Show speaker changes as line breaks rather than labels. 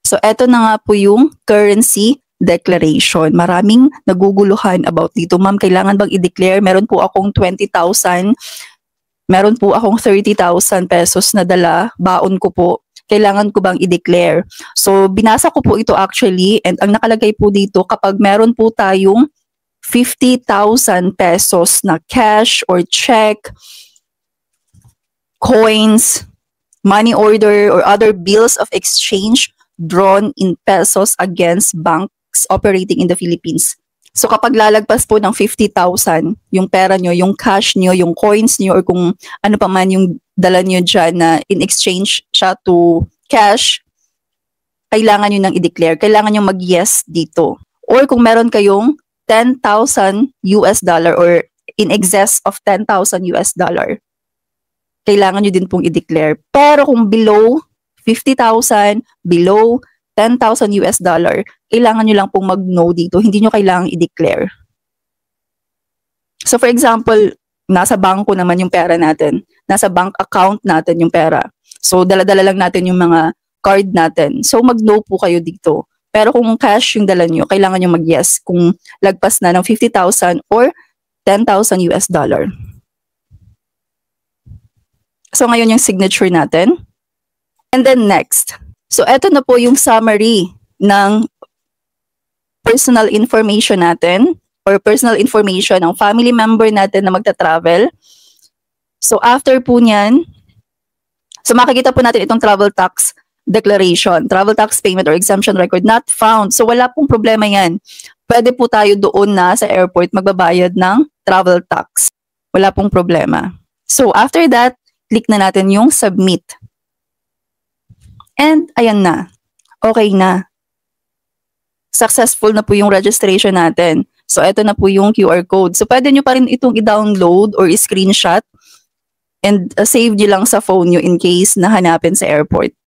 So, eto na nga po yung currency declaration. Maraming naguguluhan about dito. Ma'am, kailangan bang i-declare? Meron po akong 20,000, meron po akong 30,000 pesos na dala, baon ko po. Kailangan ko bang i-declare? So, binasa ko po ito actually, and ang nakalagay po dito, kapag meron po tayong 50,000 pesos na cash or check, coins, money order, or other bills of exchange drawn in pesos against banks operating in the Philippines. So kapag lalagpas po ng 50,000, yung pera nyo, yung cash nyo, yung coins nyo, or kung ano pa man yung dala nyo dyan na in exchange siya to cash, kailangan nyo nang i-declare. Kailangan nyo mag-yes dito. Or kung meron kayong 10,000 US dollar or in excess of 10,000 US dollar, kailangan nyo din pong i-declare. Pero kung below 50,000, below 10,000 US dollar, kailangan nyo lang pong mag-no dito. Hindi nyo kailangan i-declare. So for example, nasa bangko naman yung pera natin. Nasa bank account natin yung pera. So dala-dala lang natin yung mga card natin. So mag-no po kayo dito. Pero kung cash yung dala nyo, kailangan nyo mag-yes kung lagpas na ng 50,000 or 10,000 US dollar. So ngayon yung signature natin. And then next. So eto na po yung summary ng personal information natin or personal information ng family member natin na magta-travel. So after po niyan, so makikita po natin itong travel tax declaration, travel tax payment or exemption record not found. So wala pong problema yan. Pwede po tayo doon na sa airport magbabayad ng travel tax. Wala pong problema. So after that, click na natin yung submit. And ayan na. Okay na. Successful na po yung registration natin. So ito na po yung QR code. So pwede nyo pa rin itong i-download or i-screenshot and save nyo lang sa phone nyo in case nahanapin sa airport.